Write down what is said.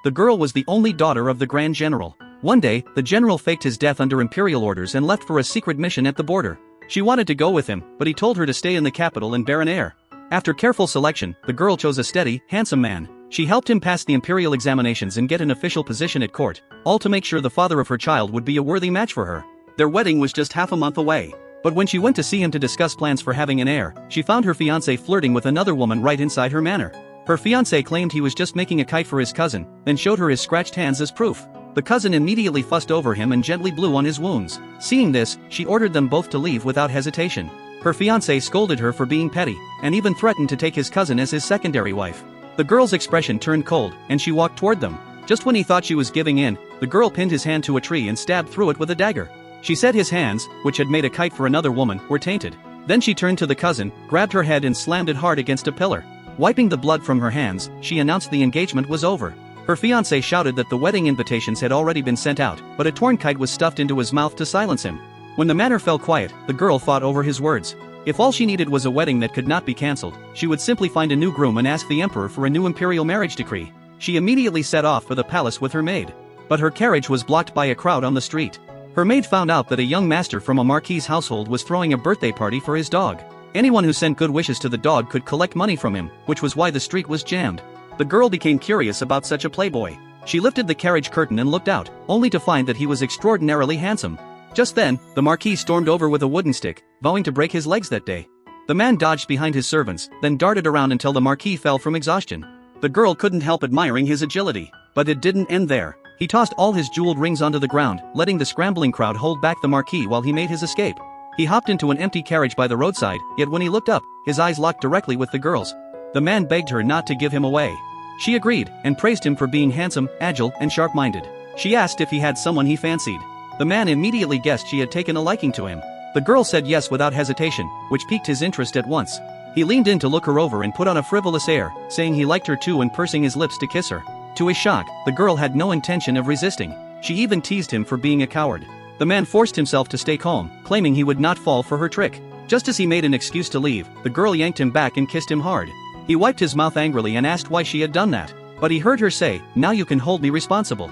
The girl was the only daughter of the Grand General. One day, the general faked his death under imperial orders and left for a secret mission at the border. She wanted to go with him, but he told her to stay in the capital and bear an heir. After careful selection, the girl chose a steady, handsome man. She helped him pass the imperial examinations and get an official position at court, all to make sure the father of her child would be a worthy match for her. Their wedding was just half a month away. But when she went to see him to discuss plans for having an heir, she found her fiancé flirting with another woman right inside her manor. Her fiancé claimed he was just making a kite for his cousin, then showed her his scratched hands as proof. The cousin immediately fussed over him and gently blew on his wounds. Seeing this, she ordered them both to leave without hesitation. Her fiancé scolded her for being petty, and even threatened to take his cousin as his secondary wife. The girl's expression turned cold, and she walked toward them. Just when he thought she was giving in, the girl pinned his hand to a tree and stabbed through it with a dagger. She said his hands, which had made a kite for another woman, were tainted. Then she turned to the cousin, grabbed her head and slammed it hard against a pillar. Wiping the blood from her hands, she announced the engagement was over. Her fiancé shouted that the wedding invitations had already been sent out, but a torn kite was stuffed into his mouth to silence him. When the manor fell quiet, the girl thought over his words. If all she needed was a wedding that could not be cancelled, she would simply find a new groom and ask the emperor for a new imperial marriage decree. She immediately set off for the palace with her maid. But her carriage was blocked by a crowd on the street. Her maid found out that a young master from a marquis household was throwing a birthday party for his dog. Anyone who sent good wishes to the dog could collect money from him, which was why the street was jammed. The girl became curious about such a playboy. She lifted the carriage curtain and looked out, only to find that he was extraordinarily handsome. Just then, the marquis stormed over with a wooden stick, vowing to break his legs that day. The man dodged behind his servants, then darted around until the marquis fell from exhaustion. The girl couldn't help admiring his agility. But it didn't end there. He tossed all his jeweled rings onto the ground, letting the scrambling crowd hold back the marquis while he made his escape. He hopped into an empty carriage by the roadside, yet when he looked up, his eyes locked directly with the girl's. The man begged her not to give him away. She agreed, and praised him for being handsome, agile, and sharp-minded. She asked if he had someone he fancied. The man immediately guessed she had taken a liking to him. The girl said yes without hesitation, which piqued his interest at once. He leaned in to look her over and put on a frivolous air, saying he liked her too and pursing his lips to kiss her. To his shock, the girl had no intention of resisting. She even teased him for being a coward. The man forced himself to stay calm, claiming he would not fall for her trick. Just as he made an excuse to leave, the girl yanked him back and kissed him hard. He wiped his mouth angrily and asked why she had done that. But he heard her say, "Now you can hold me responsible."